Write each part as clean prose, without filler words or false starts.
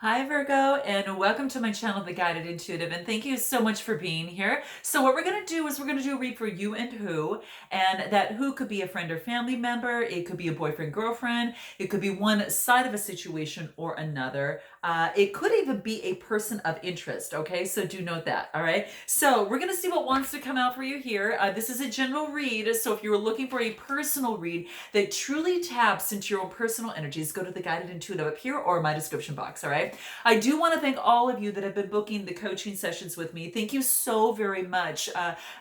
Hi Virgo, and welcome to my channel, The Guided Intuitive, and thank you so much for being here. So what we're going to do is we're going to do a read for you and who, and that who could be a friend or family member, it could be a boyfriend, girlfriend, it could be one side of a situation or another. It could even be a person of interest, okay? So do note that, all right? So we're going to see what wants to come out for you here. This is a general read, so if you're looking for a personal read that truly taps into your own personal energies, go to The Guided Intuitive up here or my description box, all right? I do want to thank all of you that have been booking the coaching sessions with me. Thank you so very much.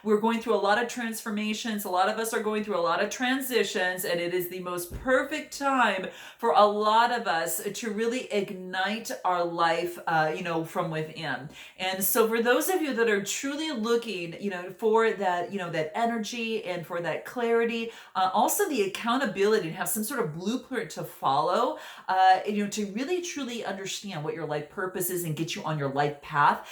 We're going through a lot of transformations. A lot of us are going through a lot of transitions, and it is the most perfect time for a lot of us to really ignite our life, from within. And so for those of you that are truly looking, for that, that energy and for that clarity, also the accountability to have some sort of blueprint to follow, to really truly understand what your life purpose is and get you on your life path,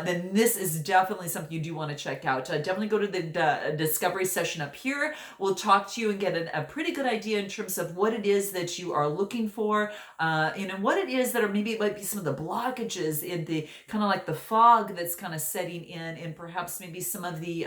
then this is definitely something you do want to check out. Definitely go to the discovery session up here. We'll talk to you and get a pretty good idea in terms of what it is that you are looking for, and what it is that are maybe it might be some of the blockages in the kind of like the fog that's kind of setting in, and perhaps maybe some of the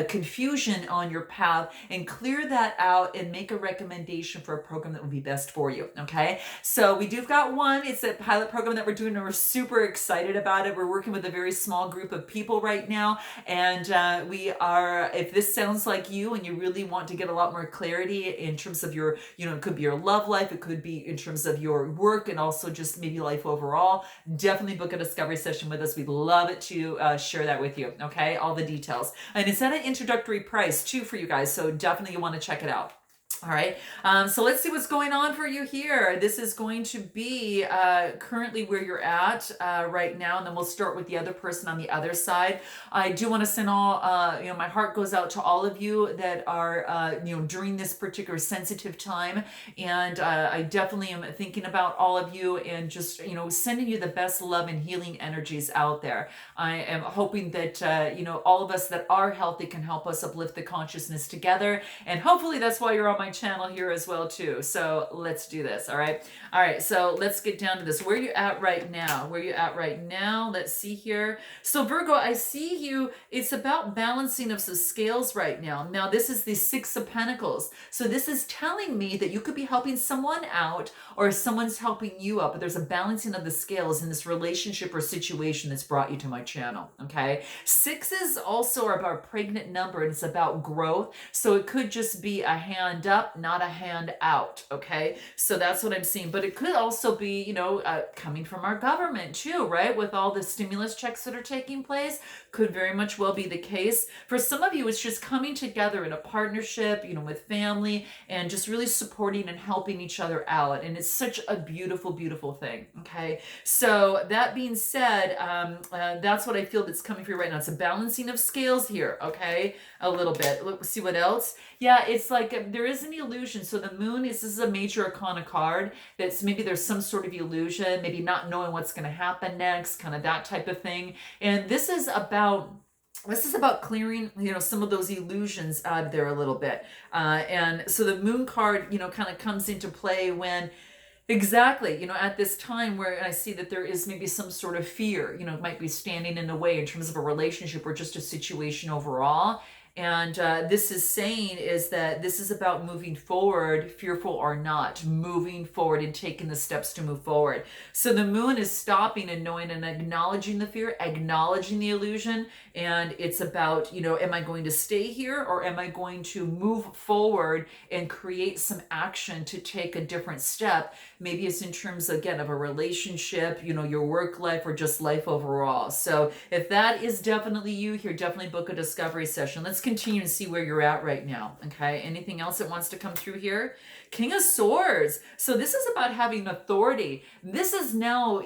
confusion on your path, and clear that out and make a recommendation for a program that would be best for you. Okay, so we do got one. It's a pilot program that we're doing, and we're super excited about it. We're working with a very small group of people right now, and we are, if this sounds like you and you really want to get a lot more clarity in terms of your, it could be your love life, it could be in terms of your work, and also just maybe life overall, definitely book a discovery session with us. We'd love it to share that with you. Okay, all the details, and it's at an introductory price too for you guys, so definitely you want to check it out. All right, so let's see what's going on for you here. This is going to be currently where you're at right now, and then we'll start with the other person on the other side. I do want to send all, my heart goes out to all of you that are, during this particular sensitive time, and I definitely am thinking about all of you and just, sending you the best love and healing energies out there. I am hoping that, all of us that are healthy can help us uplift the consciousness together, and hopefully that's why you're on my channel here as well too. So let's do this. All right, so let's get down to this. Where are you at right now? Let's see here. So Virgo, I see you. It's about balancing of the scales right now. This is the Six of Pentacles, so this is telling me that you could be helping someone out or someone's helping you out, but there's a balancing of the scales in this relationship or situation that's brought you to my channel. Okay, sixes also are about a pregnant number, and it's about growth, so it could just be a hand up, not a hand out. Okay, so that's what I'm seeing, but it could also be, coming from our government too, right? With all the stimulus checks that are taking place, could very much well be the case. For some of you, it's just coming together in a partnership, with family, and just really supporting and helping each other out, and it's such a beautiful, beautiful thing. Okay, so that being said, that's what I feel that's coming for you right now. It's a balancing of scales here. Okay, a little bit. Let's see what else. Yeah, it's like there is an illusion. So the moon this is a major arcana card. That's maybe there's some sort of illusion, maybe not knowing what's going to happen next, kind of that type of thing. And this is about clearing, some of those illusions out of there a little bit. And so the moon card, kind of comes into play when exactly, at this time where I see that there is maybe some sort of fear, might be standing in the way in terms of a relationship or just a situation overall. And this is saying is that this is about moving forward, fearful or not, moving forward and taking the steps to move forward. So the moon is stopping and knowing and acknowledging the fear, acknowledging the illusion. And it's about, am I going to stay here or am I going to move forward and create some action to take a different step? Maybe it's in terms, again, of a relationship, your work life or just life overall. So if that is definitely you here, definitely book a discovery session. Let's continue and see where you're at right now. Okay, anything else that wants to come through here? King of Swords. So this is about having authority. This is now,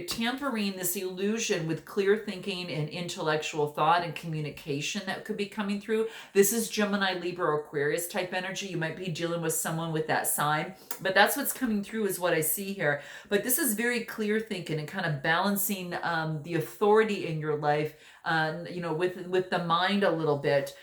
tampering this illusion with clear thinking and intellectual thought and communication that could be coming through. This is Gemini, Libra, or Aquarius type energy. You might be dealing with someone with that sign, but that's what's coming through is what I see here. But this is very clear thinking and kind of balancing the authority in your life, with the mind a little bit,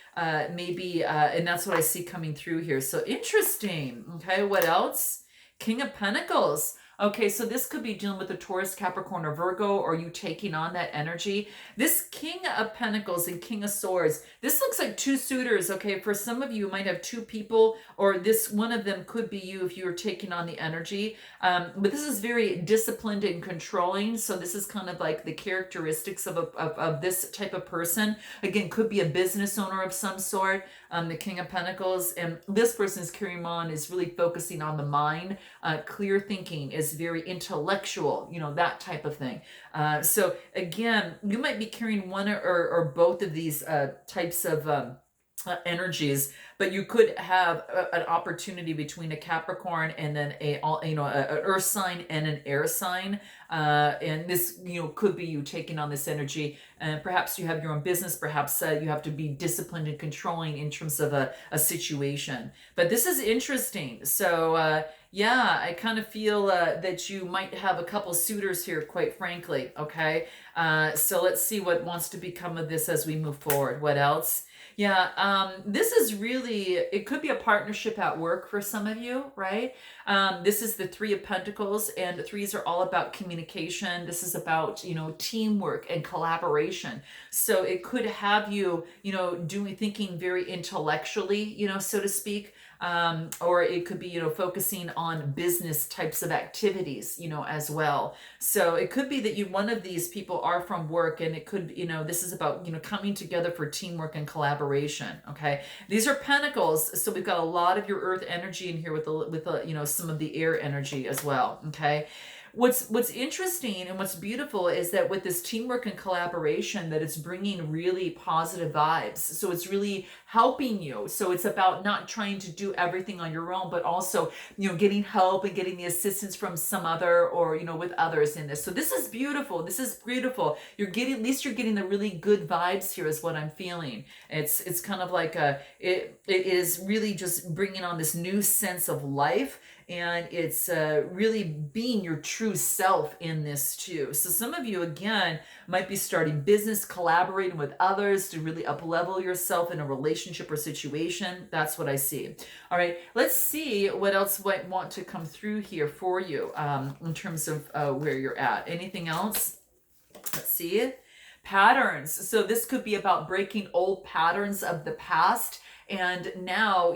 maybe, and that's what I see coming through here. So interesting. Okay, what else? King of Pentacles. Okay, so this could be dealing with the Taurus, Capricorn, or Virgo, or you taking on that energy. This King of Pentacles and King of Swords, this looks like two suitors. Okay, for some of you, you might have two people, or this one of them could be you if you were taking on the energy. But this is very disciplined and controlling. So this is kind of like the characteristics of this type of person. Again, could be a business owner of some sort, the King of Pentacles. And this person's carrying on is really focusing on the mind. Clear thinking is very intellectual, that type of thing. So again, you might be carrying one or both of these types of energies, but you could have an opportunity between a Capricorn and then an earth sign and an air sign, and this could be you taking on this energy, and perhaps you have your own business, perhaps you have to be disciplined and controlling in terms of a situation. But this is interesting. So yeah, I kind of feel that you might have a couple suitors here, quite frankly. Okay, so let's see what wants to become of this as we move forward. What else? Yeah, this is really, it could be a partnership at work for some of you, right? This is the Three of Pentacles, and the threes are all about communication. This is about, teamwork and collaboration. So it could have you, thinking very intellectually, so to speak. Or it could be, focusing on business types of activities, as well. So it could be that one of these people are from work, and it could, this is about, coming together for teamwork and collaboration. Okay. These are pentacles. So we've got a lot of your earth energy in here with some of the air energy as well. Okay. What's interesting and what's beautiful is that with this teamwork and collaboration, that it's bringing really positive vibes. So it's really helping you. So it's about not trying to do everything on your own, but also, getting help and getting the assistance from some other, or, with others in this. So this is beautiful. This is beautiful. At least you're getting the really good vibes here is what I'm feeling. It's kind of like it is really just bringing on this new sense of life. And it's really being your true self in this too. So some of you, again, might be starting business, collaborating with others to really up-level yourself in a relationship or situation. That's what I see. All right, let's see what else might want to come through here for you in terms of where you're at. Anything else? Let's see. Patterns. So this could be about breaking old patterns of the past, and now,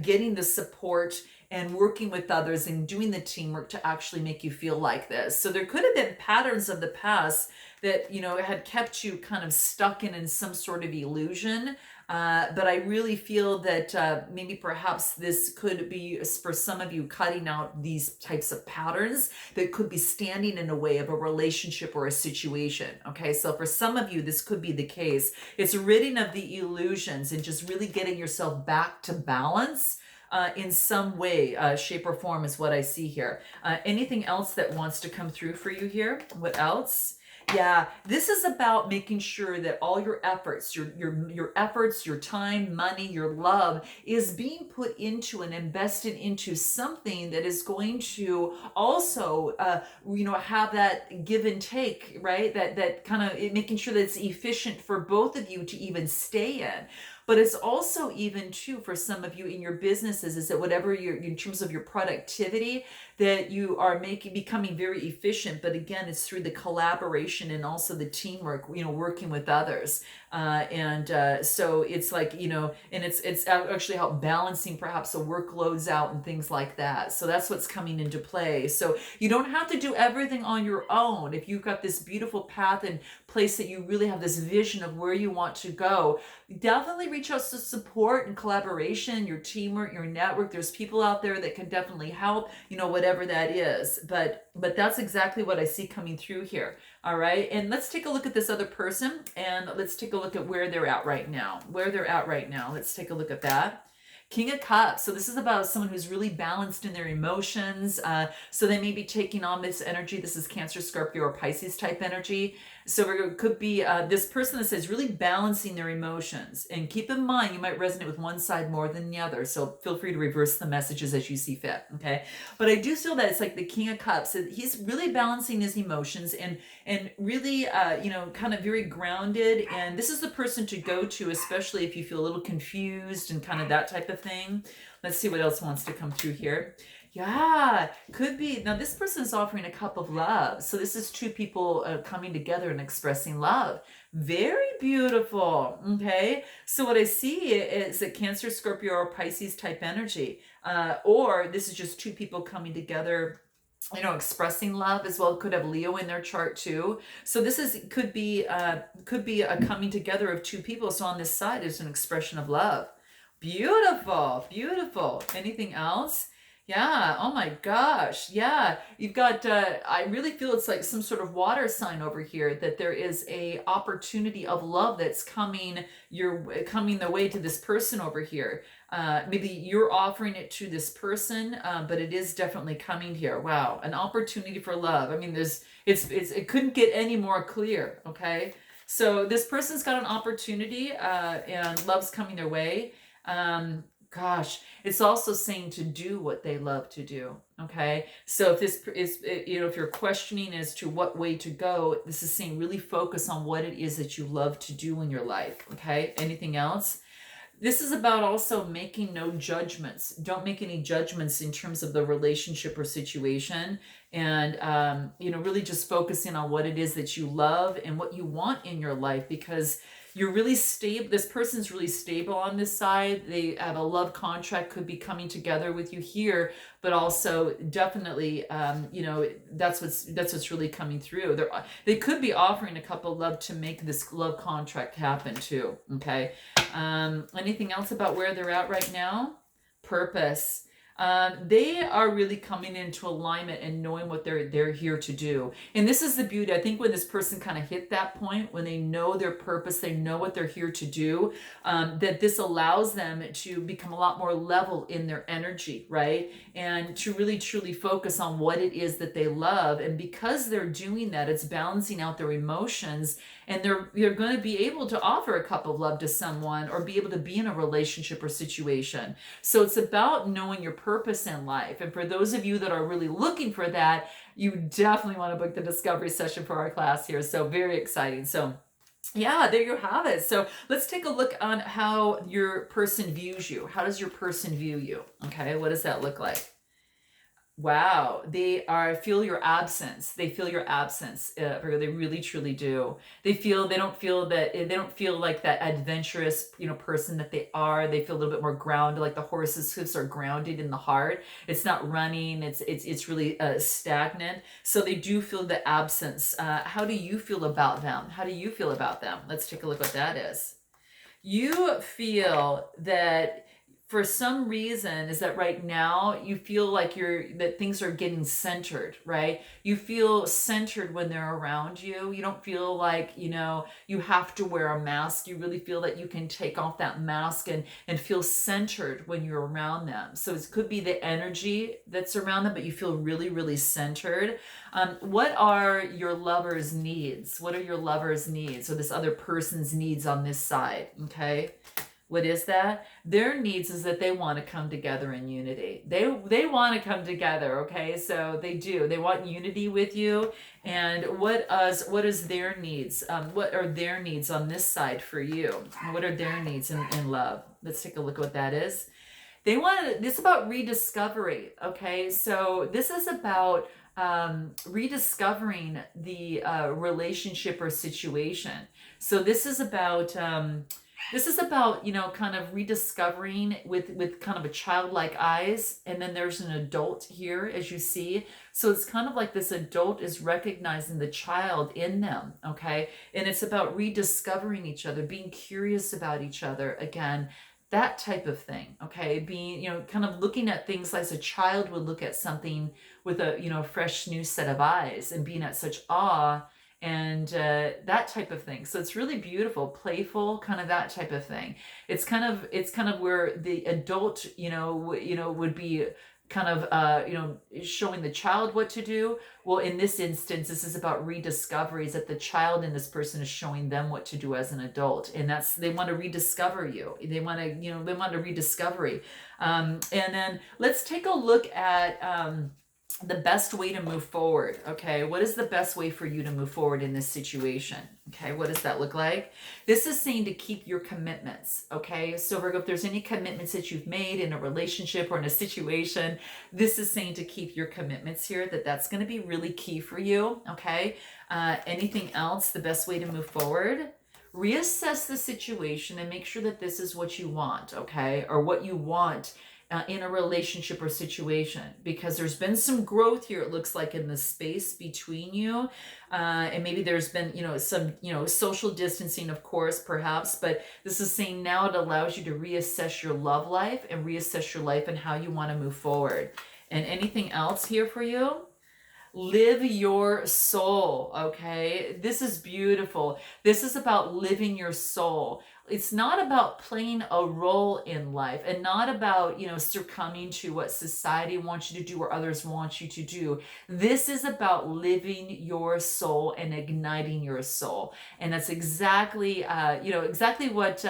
getting the support and working with others and doing the teamwork to actually make you feel like this. So there could have been patterns of the past that, had kept you kind of stuck in some sort of illusion. But I really feel that maybe perhaps this could be, for some of you, cutting out these types of patterns that could be standing in the way of a relationship or a situation. Okay, so for some of you, this could be the case. It's ridding of the illusions and just really getting yourself back to balance. In some way, shape, or form is what I see here. Anything else that wants to come through for you here? What else? Yeah, this is about making sure that all your efforts, your efforts, your time, money, your love is being put into and invested into something that is going to also, have that give and take, right? That kind of making sure that it's efficient for both of you to even stay in. But it's also even too for some of you in your businesses is that whatever you're in terms of your productivity, that you are becoming very efficient. But again, it's through the collaboration and also the teamwork, working with others. So it's like, and it's actually help balancing perhaps the workloads out and things like that. So that's what's coming into play. So you don't have to do everything on your own. If you've got this beautiful path and place that you really have this vision of where you want to go, definitely reach out to support and collaboration, your teamwork, your network. There's people out there that can definitely help, whatever that is. But that's exactly what I see coming through here. All right. And let's take a look at this other person, and let's take a look at where they're at right now. Let's take a look at that. King of Cups. So this is about someone who's really balanced in their emotions. So they may be taking on this energy. This is Cancer, Scorpio, or Pisces type energy. So it could be this person that says really balancing their emotions. And keep in mind, you might resonate with one side more than the other. So feel free to reverse the messages as you see fit. Okay. But I do feel that it's like the King of Cups. He's really balancing his emotions and really, kind of very grounded. And this is the person to go to, especially if you feel a little confused and kind of that type of thing. Let's see what else wants to come through here. Yeah, could be. Now, this person is offering a cup of love. So, this is two people coming together and expressing love. Very beautiful. Okay. So, what I see is a Cancer, Scorpio, or Pisces type energy. Or this is just two people coming together, expressing love as well. Could have Leo in their chart too. So this is could be a coming together of two people. So on this side is an expression of love. Beautiful, beautiful. Anything else? Yeah. Oh my gosh. Yeah. You've got I really feel it's like some sort of water sign over here, that there is a opportunity of love that's coming the way to this person over here. Maybe you're offering it to this person, but it is definitely coming here. Wow, an opportunity for love. I mean, it couldn't get any more clear. Okay, so this person's got an opportunity, and love's coming their way. Gosh, it's also saying to do what they love to do. Okay, so if this is, if you're questioning as to what way to go, this is saying really focus on what it is that you love to do in your life. Okay, anything else? This is about also making no judgments. Don't make any judgments in terms of the relationship or situation. And, really just focusing on what it is that you love and what you want in your life, because you're really stable. This person's really stable on this side. They have a love contract, could be coming together with you here, but also definitely, that's what's really coming through. They could be offering a couple love to make this love contract happen too. Okay. Anything else about where they're at right now? Purpose. They are really coming into alignment and knowing what they're here to do. And this is the beauty. I think when this person kind of hit that point, when they know their purpose, they know what they're here to do, that this allows them to become a lot more level in their energy, right? And to really truly focus on what it is that they love. And because they're doing that, it's balancing out their emotions, and they're going to be able to offer a cup of love to someone, or be able to be in a relationship or situation. So it's about knowing your purpose in life. And for those of you that are really looking for that, you definitely want to book the discovery session for our class here. So very exciting. So yeah, there you have it. So let's take a look on how your person views you. How does your person view you? Okay, what does that look like? Wow, feel your absence. They feel your absence. Virgo, they really truly do. They don't feel like that adventurous, person that they are. They feel a little bit more grounded, like the horse's hooves are grounded in the heart. It's not running. It's really stagnant. So they do feel the absence. How do you feel about them? How do you feel about them? Let's take a look what that is. You feel that for some reason is that right now you feel like that things are getting centered, right? You feel centered when they're around you. You don't feel like, you have to wear a mask. You really feel that you can take off that mask and feel centered when you're around them. So it could be the energy that's around them, but you feel really, really centered. What are your lover's needs? What are your lover's needs, or this other person's needs on this side? Okay. What is that? Their needs is that they want to come together in unity. They want to come together, okay? So they do. They want unity with you. And what is their needs? What are their needs on this side for you? What are their needs in love? Let's take a look at what that is. This is about rediscovery, okay? So this is about rediscovering the relationship or situation. So this is about kind of rediscovering with kind of a childlike eyes, and then there's an adult here, as you see. So it's kind of like this adult is recognizing the child in them, okay? And it's about rediscovering each other, being curious about each other again, that type of thing, okay? Being, kind of looking at things as a child would look at something with a, fresh new set of eyes, and being at such awe, and that type of thing. So it's really beautiful, playful, kind of that type of thing. It's kind of where the adult, would be kind of, showing the child what to do. Well, in this instance, this is about rediscoveries, that the child in this person is showing them what to do as an adult. And they want to rediscover you. They want a rediscovery. And then let's take a look at, the best way to move forward. Okay, what is the best way for you to move forward in this situation? Okay, what does that look like? This is saying to keep your commitments. Okay, so Virgo, if there's any commitments that you've made in a relationship or in a situation, this is saying to keep your commitments here, that's going to be really key for you. Okay, anything else, the best way to move forward? Reassess the situation and make sure that this is what you want, okay, or what you want in a relationship or situation, because there's been some growth here, it looks like, in the space between you, and maybe there's been, some, social distancing, of course, perhaps, but this is saying now it allows you to reassess your love life and reassess your life and how you want to move forward. And anything else here for you? Live your soul, okay? This is beautiful. This is about living your soul. It's not about playing a role in life, and not about, succumbing to what society wants you to do or others want you to do. This is about living your soul and igniting your soul. And that's exactly, exactly what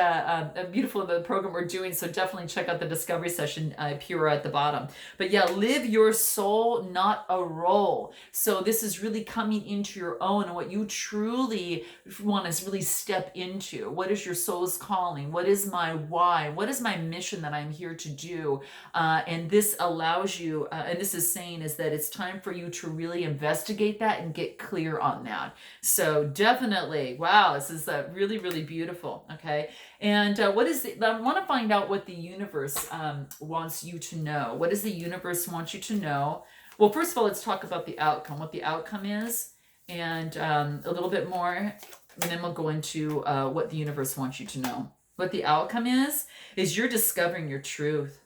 beautiful the program we're doing. So definitely check out the discovery session here at the bottom. But yeah, live your soul, not a role. So this is really coming into your own and what you truly want to really step into. What is your soul's calling? What is my why? What is my mission that I'm here to do? And this allows you, and this is saying is that it's time for you to really investigate that and get clear on that. So definitely, wow, this is really, really beautiful. Okay. And I want to find out what the universe wants you to know. What does the universe want you to know? Well, first of all, let's talk about the outcome, what the outcome is, and a little bit more, and then we'll go into what the universe wants you to know. What the outcome is you're discovering your truth.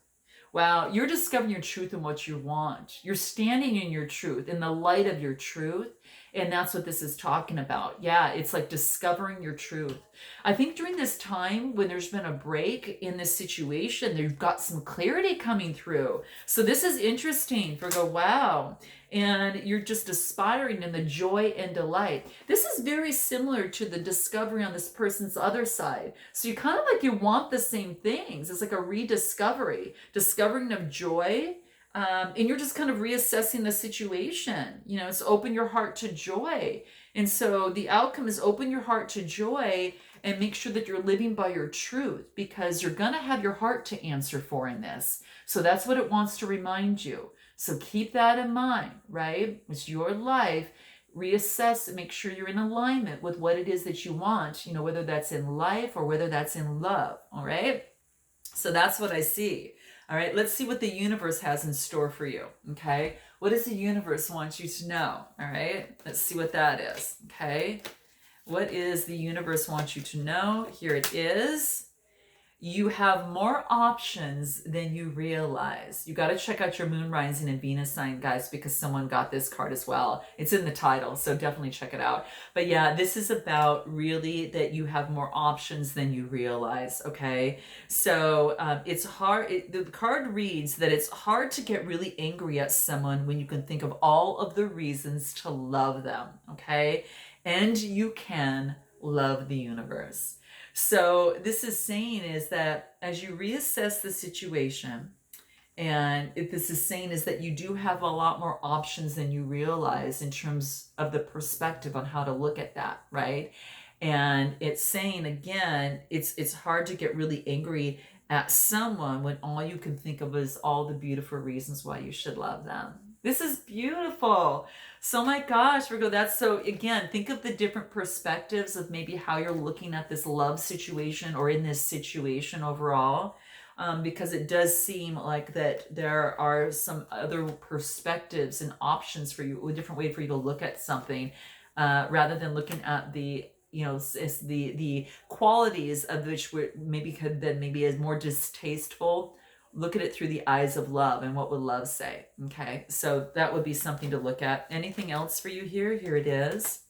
Wow, you're discovering your truth and what you want. You're standing in your truth, in the light of your truth. And that's what this is talking about. Yeah, it's like discovering your truth. I think during this time when there's been a break in this situation, they've got some clarity coming through. So this is interesting, Virgo. Wow. And you're just aspiring in the joy and delight. This is very similar to the discovery on this person's other side. So you kind of like you want the same things. It's like a rediscovery, discovering of joy. And you're just kind of reassessing the situation. It's open your heart to joy. And so the outcome is open your heart to joy and make sure that you're living by your truth, because you're going to have your heart to answer for in this. So that's what it wants to remind you. So keep that in mind, right? It's your life. Reassess and make sure you're in alignment with what it is that you want, whether that's in life or whether that's in love. All right. So that's what I see. All right, let's see what the universe has in store for you, okay? What does the universe want you to know, all right? Let's see what that is, okay? What is the universe want you to know? Here it is. You have more options than you realize. You got to check out your moon rising and Venus sign, guys, because someone got this card as well. It's in the title, so definitely check it out. But yeah, this is about really that you have more options than you realize, okay? So it's hard. The card reads that it's hard to get really angry at someone when you can think of all of the reasons to love them, okay? And you can love the universe. So this is saying is that as you reassess the situation, and if this is saying is that you do have a lot more options than you realize in terms of the perspective on how to look at that, right? And it's saying again, it's hard to get really angry at someone when all you can think of is all the beautiful reasons why you should love them. This is beautiful. So my gosh, Virgo, that's so, again, think of the different perspectives of maybe how you're looking at this love situation or in this situation overall. Because it does seem like that there are some other perspectives and options for you, a different way for you to look at something, rather than looking at the the qualities of which maybe could then maybe is more distasteful. Look at it through the eyes of love, and what would love say? Okay, so that would be something to look at. Anything else for you here? Here it is.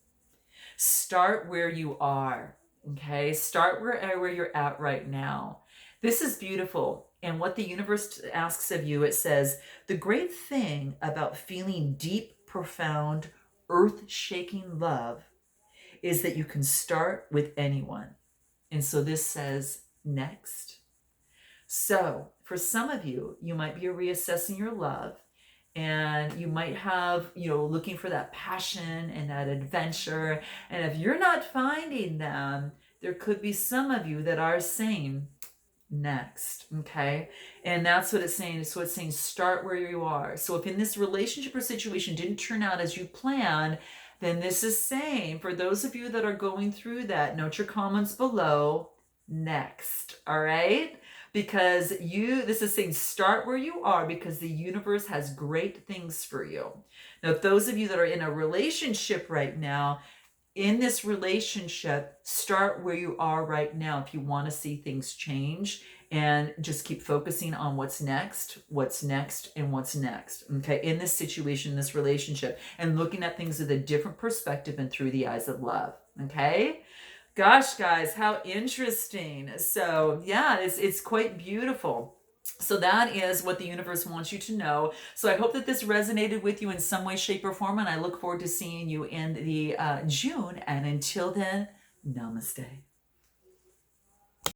Start where you are. Okay, start where you're at right now. This is beautiful. And what the universe asks of you, it says, the great thing about feeling deep, profound, earth-shaking love is that you can start with anyone. And so this says next. So for some of you, you might be reassessing your love and you might have, looking for that passion and that adventure. And if you're not finding them, there could be some of you that are saying, next. Okay. And that's what it's saying. So it's saying start where you are. So if in this relationship or situation didn't turn out as you planned, then this is saying for those of you that are going through that, note your comments below, next. All right. Because this is saying start where you are, because the universe has great things for you. Now, if those of you that are in a relationship right now, in this relationship, start where you are right now if you want to see things change, and just keep focusing on what's next, and what's next. Okay, in this situation, this relationship, and looking at things with a different perspective and through the eyes of love. Okay. Gosh, guys, how interesting. So yeah, it's quite beautiful. So that is what the universe wants you to know. So I hope that this resonated with you in some way, shape, or form, and I look forward to seeing you in the June. And until then, namaste.